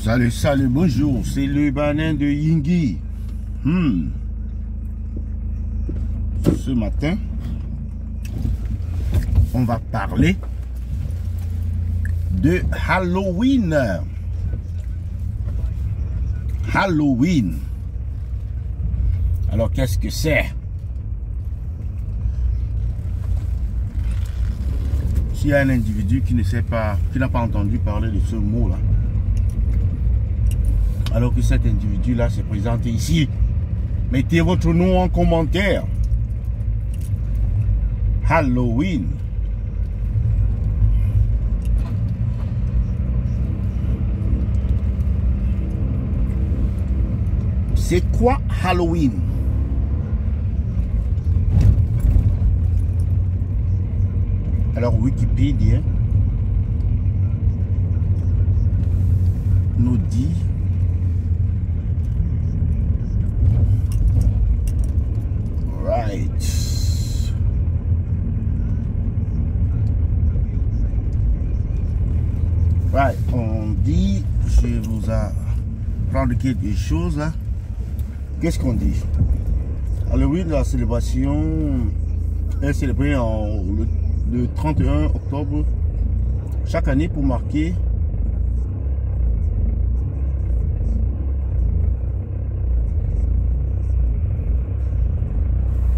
Salut, salut, bonjour, c'est le Banin de Yingui. Ce matin, on va parler de Halloween. Halloween. Alors, qu'est-ce que c'est? S'il y a un individu qui ne sait pas, qui n'a pas entendu parler de ce mot-là, alors que cet individu-là s'est présenté ici, mettez votre nom en commentaire. Halloween. C'est quoi Halloween? Alors Wikipédia nous dit on dit, je vous apprendre quelque chose là. Qu'est-ce qu'on dit? Halloween, la célébration est célébrée le 31 octobre chaque année pour marquer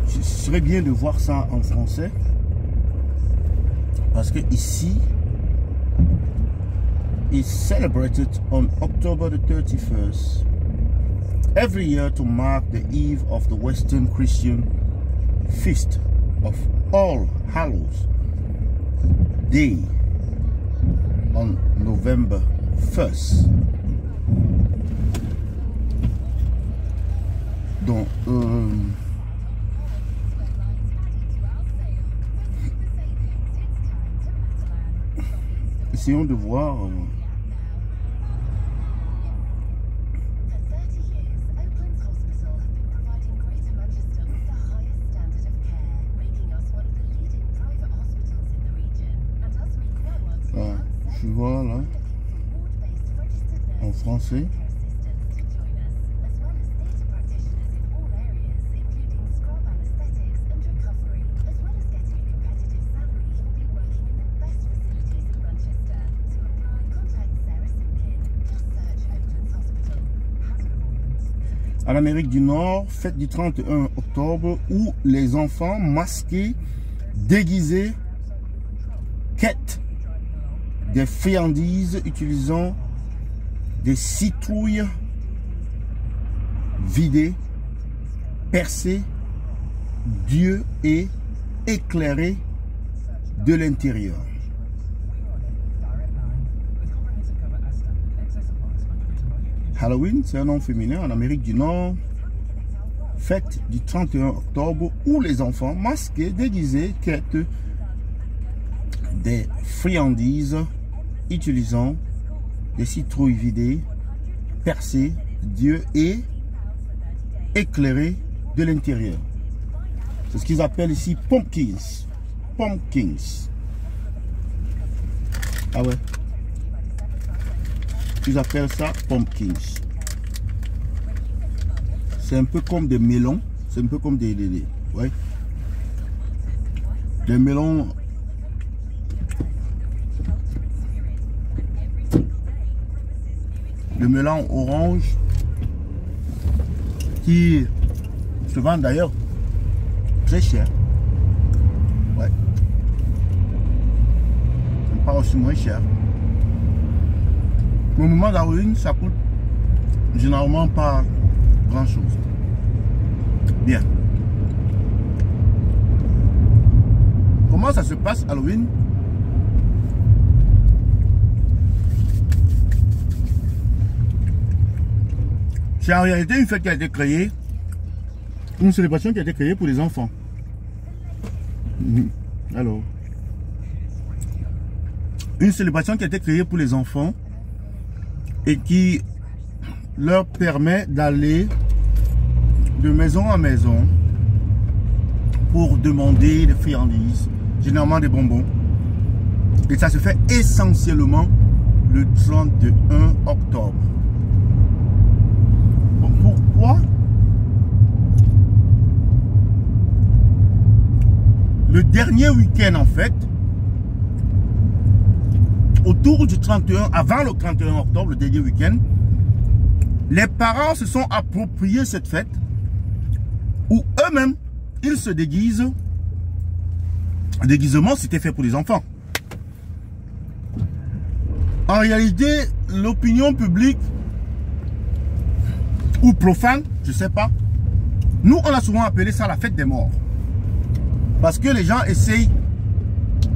ce serait bien de voir ça en français parce que ici is celebrated on October the 31st every year to mark the eve of the Western Christian feast of All Hallows Day on November 1st. Donc, essayons de voir. Je vois là en français. En Amérique du Nord, fête du 31 octobre où les enfants masqués, déguisés, quêtent des friandises utilisant des citrouilles vidées, percées d'yeux et éclairées de l'intérieur. Halloween, c'est un nom féminin en Amérique du Nord. Fête du 31 octobre où les enfants masqués, déguisés, quêtent des friandises utilisant des citrouilles vidées, percées d'yeux et éclairées de l'intérieur. C'est ce qu'ils appellent ici pumpkins. Pumpkins. Ah ouais. Ils appellent ça pumpkins. C'est un peu comme des melons. C'est un peu comme des ouais. Des melons. Le melon orange qui se vend d'ailleurs très cher. Ouais. C'est pas aussi moins cher. Au moment d'Halloween, ça coûte généralement pas grand chose. Bien. Comment ça se passe Halloween? C'est en réalité une fête qui a été créée, une célébration qui a été créée pour les enfants. Alors, une célébration qui a été créée pour les enfants et qui leur permet d'aller de maison en maison pour demander des friandises, généralement des bonbons. Et ça se fait essentiellement le 31 octobre. Bon, pourquoi le dernier week-end, en fait, autour du 31, avant le 31 octobre, le dernier week-end, les parents se sont appropriés cette fête où eux-mêmes, ils se déguisent. Le déguisement, c'était fait pour les enfants. En réalité, l'opinion publique ou profane, je ne sais pas, nous, on a souvent appelé ça la fête des morts. Parce que les gens essayent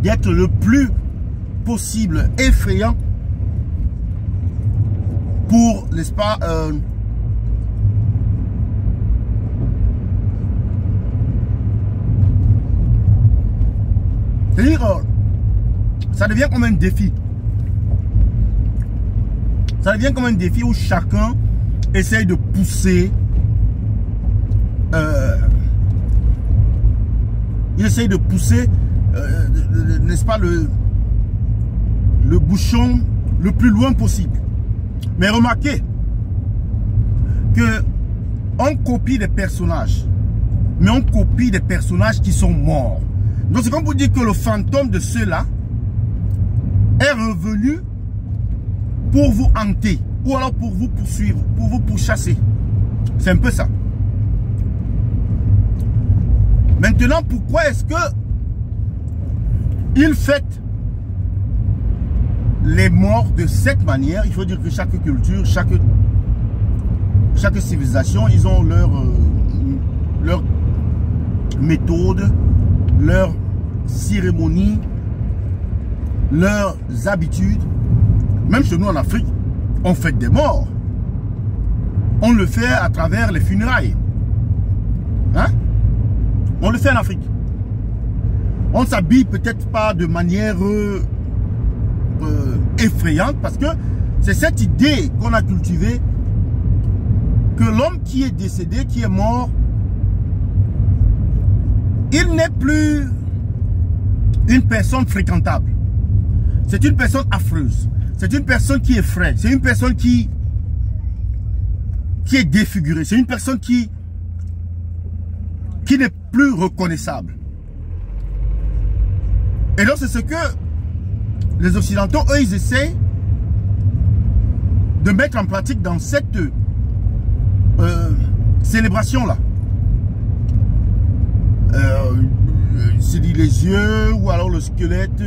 d'être le plus possible effrayant pour, n'est-ce pas, c'est-à-dire, ça devient comme un défi. Ça devient comme un défi où chacun essaye de pousser, il essaye de pousser, n'est-ce pas, le bouchon le plus loin possible. Mais remarquez que on copie des personnages, mais on copie des personnages qui sont morts. Donc c'est comme pour dire que le fantôme de ceux-là est revenu pour vous hanter, ou alors pour vous poursuivre, pour vous pourchasser. C'est un peu ça. Maintenant, pourquoi est-ce que ils fêtent les morts de cette manière? Il faut dire que chaque culture, chaque civilisation, ils ont leur méthode, leur cérémonie, leurs habitudes. Même chez nous en Afrique, on fête des morts. On le fait à travers les funérailles. Hein? On le fait en Afrique. On ne s'habille peut-être pas de manière effrayante parce que c'est cette idée qu'on a cultivée que l'homme qui est décédé, qui est mort, il n'est plus une personne fréquentable. C'est une personne affreuse. C'est une personne qui effraie. C'est une personne qui est défigurée. C'est une personne qui n'est plus reconnaissable. Et donc c'est ce que les Occidentaux, eux, ils essaient de mettre en pratique dans cette célébration-là. C'est dit les yeux ou alors le squelette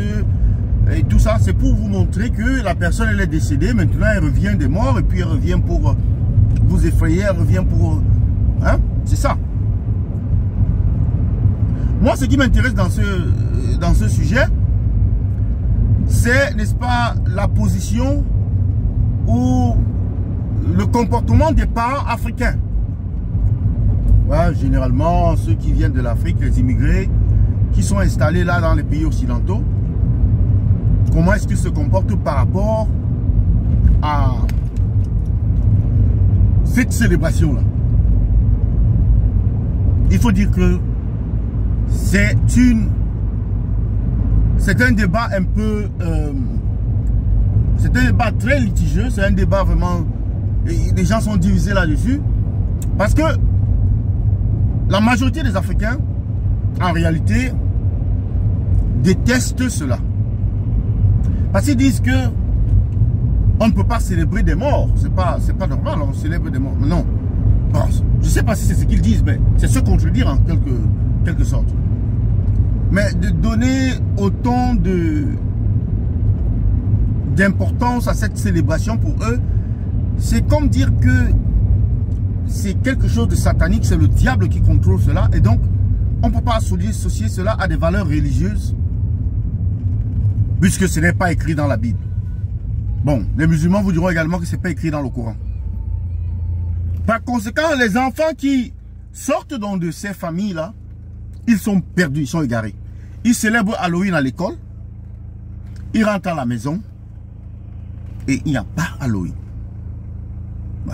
et tout ça, c'est pour vous montrer que la personne elle est décédée, maintenant elle revient des morts et puis elle revient pour vous effrayer, elle revient pour... Hein? C'est ça. Moi, ce qui m'intéresse dans ce sujet, c'est, n'est-ce pas, la position ou le comportement des parents africains. Ouais, généralement, ceux qui viennent de l'Afrique, les immigrés, qui sont installés là dans les pays occidentaux, comment est-ce qu'ils se comportent par rapport à cette célébration-là? Il faut dire que c'est un débat un peu... c'est un débat très litigieux, c'est un débat vraiment... Les gens sont divisés là-dessus. Parce que la majorité des Africains, en réalité, détestent cela. Parce qu'ils disent que on ne peut pas célébrer des morts. C'est pas normal, on célèbre des morts. Mais non. Bon, je ne sais pas si c'est ce qu'ils disent, mais c'est se contredire en quelque sorte. Mais de donner autant d'importance à cette célébration pour eux, c'est comme dire que c'est quelque chose de satanique, c'est le diable qui contrôle cela. Et donc, on ne peut pas associer cela à des valeurs religieuses, puisque ce n'est pas écrit dans la Bible. Bon, les musulmans vous diront également que ce n'est pas écrit dans le Coran. Par conséquent, les enfants qui sortent donc de ces familles-là, ils sont perdus, ils sont égarés. Ils célèbrent Halloween à l'école, ils rentrent à la maison, et il n'y a pas Halloween. Ouais.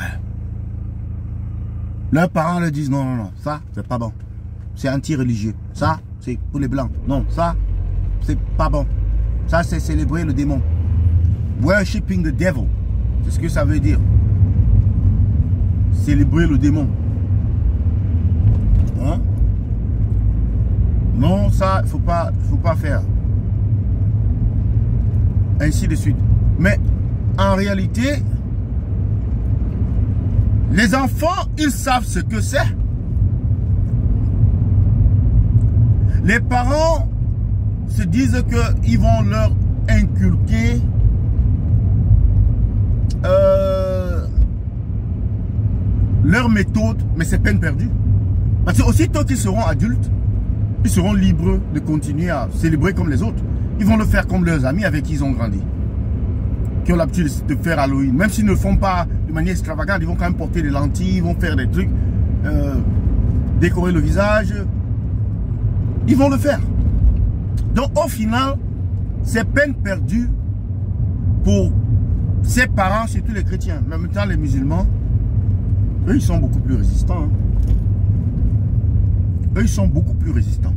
Leurs parents leur disent non, non, non, ça, c'est pas bon. C'est anti-religieux. Ça, c'est pour les blancs. Non, ça, c'est pas bon. Ça, c'est célébrer le démon. Worshipping the devil. C'est ce que ça veut dire. Célébrer le démon. Hein? Non, ça, faut pas faire. Ainsi de suite. Mais en réalité, les enfants, ils savent ce que c'est. Les parents se disent qu'ils vont leur inculquer leur méthode, mais c'est peine perdue. Parce que aussitôt qu'ils seront adultes, ils seront libres de continuer à célébrer comme les autres. Ils vont le faire comme leurs amis avec qui ils ont grandi, qui ont l'habitude de faire Halloween. Même s'ils ne le font pas de manière extravagante, ils vont quand même porter des lentilles, ils vont faire des trucs, décorer le visage. Ils vont le faire. Donc au final, c'est peine perdue pour ses parents, surtout les chrétiens. Mais en même temps, les musulmans, eux, ils sont beaucoup plus résistants. Hein. Eux, ils sont beaucoup plus résistants.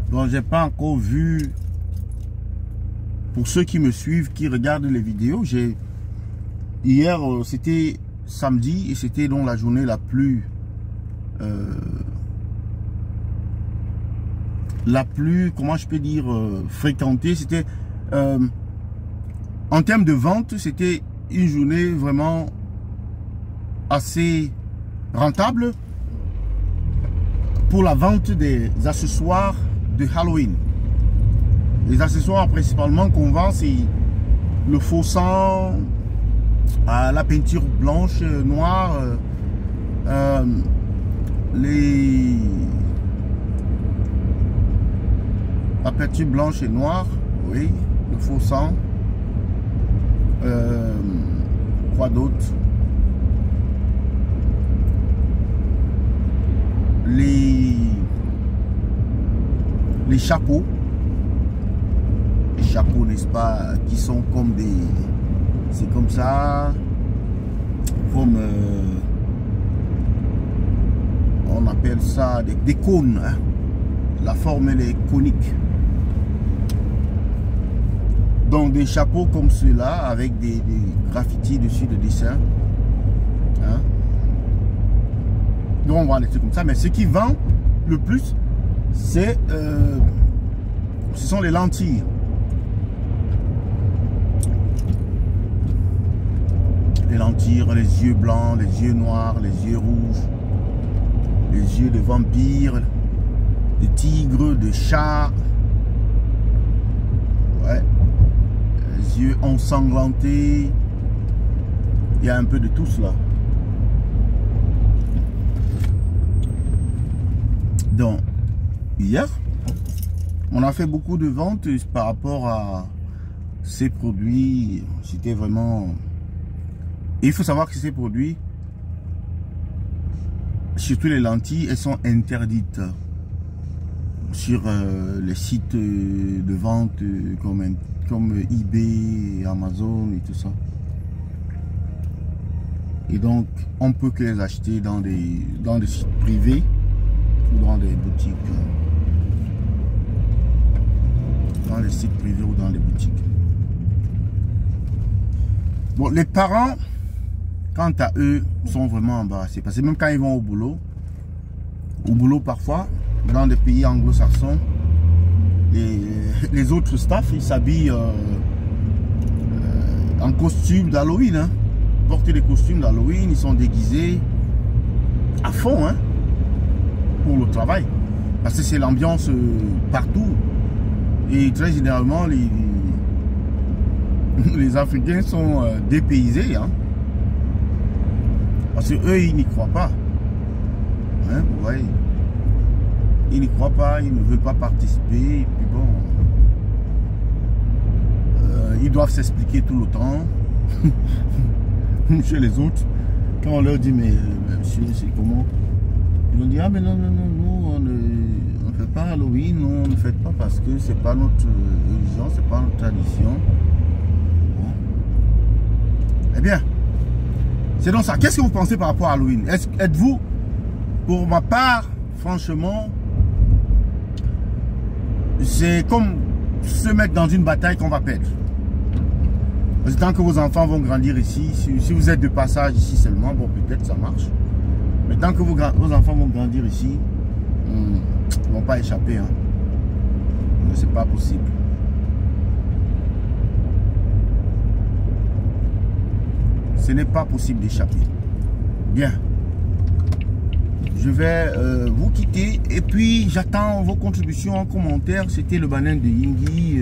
Donc, j'ai pas encore vu, pour ceux qui me suivent, qui regardent les vidéos, hier, c'était samedi, et c'était donc la journée la plus comment je peux dire, fréquentée. C'était, en termes de vente, c'était une journée vraiment assez rentable pour la vente des accessoires de Halloween. Les accessoires principalement qu'on vend, c'est le faux sang, la peinture blanche, noire, la peinture blanche et noire, oui, le faux sang, quoi d'autre? Les chapeaux, n'est-ce pas, qui sont comme des, c'est comme ça, comme on appelle ça des cônes, hein. La forme elle est conique. Donc des chapeaux comme ceux-là avec des graffitis dessus de dessin, hein. Donc on voit des trucs comme ça, mais ce qui vend le plus, c'est ce sont les lentilles. Les lentilles, les yeux blancs, les yeux noirs, les yeux rouges, les yeux de vampires, de tigres, de chats, ouais, les yeux ensanglantés. Il y a un peu de tout cela. Donc, hier, on a fait beaucoup de ventes par rapport à ces produits. C'était vraiment... Et il faut savoir que ces produits, surtout les lentilles, elles sont interdites sur les sites de vente comme eBay, Amazon et tout ça. Et donc, on peut que les acheter dans des sites privés ou dans des boutiques. Dans les sites privés ou dans les boutiques. Bon, les parents, quant à eux, sont vraiment embarrassés. Parce que même quand ils vont au boulot parfois, dans des pays anglo-saxons, les autres staffs, ils s'habillent en costume d'Halloween. Hein. Portent des costumes d'Halloween, ils sont déguisés à fond, hein, pour le travail. Parce que c'est l'ambiance partout. Et très généralement, les Africains sont dépaysés. Hein. Parce qu'eux, ils n'y croient pas. Hein, vous voyez. Ils n'y croient pas, ils ne veulent pas participer. Et puis bon, ils doivent s'expliquer tout le temps. Chez les autres, quand on leur dit, mais monsieur, c'est comment? Ils vont dire, ah mais non, nous, on ne fait pas Halloween, nous, on ne fait pas parce que c'est pas notre religion, c'est pas notre tradition. Bon. Eh bien, c'est donc ça. Qu'est-ce que vous pensez par rapport à Halloween? Êtes-vous, pour ma part, franchement, c'est comme se mettre dans une bataille qu'on va perdre. Parce que tant que vos enfants vont grandir ici, si vous êtes de passage ici seulement, bon, peut-être ça marche. Mais tant que vos enfants vont grandir ici, ils ne vont pas échapper. Hein. C'est pas possible. Ce n'est pas possible d'échapper. Bien. Je vais vous quitter. Et puis, j'attends vos contributions en commentaire. C'était le banane de Yingui.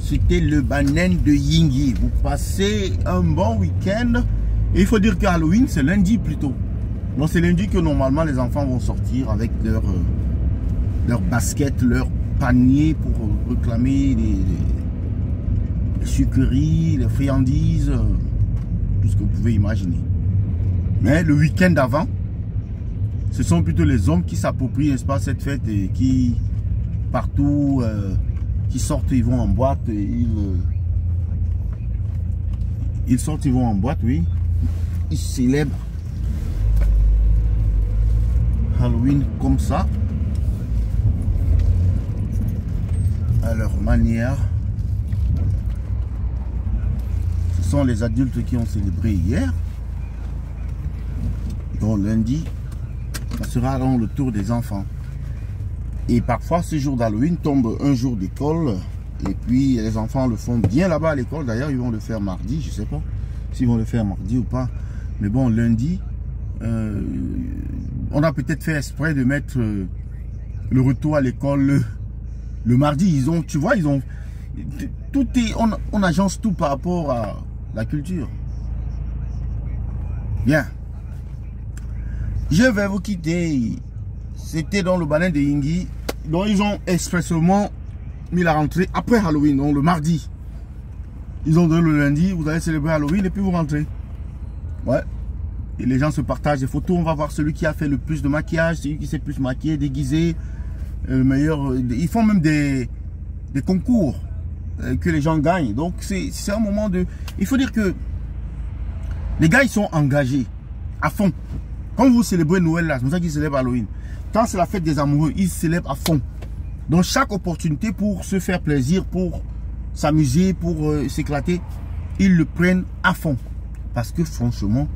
C'était le banane de Yingui. Vous passez un bon week-end. Et il faut dire que Halloween, c'est lundi plutôt. Donc, c'est lundi que normalement les enfants vont sortir avec leur basket, leur panier pour réclamer les sucreries, les friandises, tout ce que vous pouvez imaginer. Mais le week-end d'avant, ce sont plutôt les hommes qui s'approprient, n'est-ce pas, cette fête et qui, partout, qui sortent, ils vont en boîte, ils sortent, ils vont en boîte, oui. Ils célèbrent Halloween comme ça, à leur manière. Ce sont les adultes qui ont célébré hier. Donc lundi, ça sera donc le tour des enfants. Et parfois, ce jour d'Halloween tombe un jour d'école. Et puis, les enfants le font bien là-bas à l'école. D'ailleurs, ils vont le faire mardi. Je ne sais pas s'ils vont le faire mardi ou pas. Mais bon, lundi, on a peut-être fait exprès de mettre le retour à l'école le mardi. Ils ont, tu vois, ils ont... Tout est, on agence tout par rapport à la culture. Bien. Je vais vous quitter. C'était dans le banane de Yingui. Donc ils ont expressément mis la rentrée après Halloween, donc le mardi. Ils ont donné le lundi, vous allez célébrer Halloween et puis vous rentrez. Ouais. Et les gens se partagent des photos. On va voir celui qui a fait le plus de maquillage, celui qui s'est plus maquillé, déguisé. Le meilleur. Ils font même des concours que les gens gagnent. Donc c'est un moment de... Il faut dire que les gars, ils sont engagés à fond. Quand vous célébrez Noël, là, c'est comme ça qu'ils célèbrent Halloween. Quand c'est la fête des amoureux, ils célèbrent à fond. Donc chaque opportunité pour se faire plaisir, pour s'amuser, pour s'éclater, ils le prennent à fond. Parce que franchement,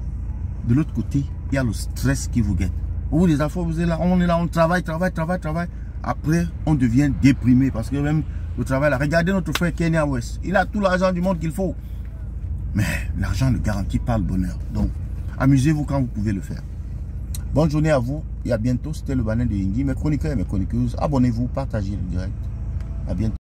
de l'autre côté, il y a le stress qui vous guette. Vous les enfants, vous êtes là, on est là, on travaille. Après, on devient déprimé parce que même le travail, là, regardez notre frère Kenya West. Il a tout l'argent du monde qu'il faut. Mais l'argent ne garantit pas le bonheur. Donc, amusez-vous quand vous pouvez le faire. Bonne journée à vous et à bientôt. C'était le banane de Yingui. Mes chroniqueurs et mes chroniqueuses, abonnez-vous, partagez le direct. À bientôt.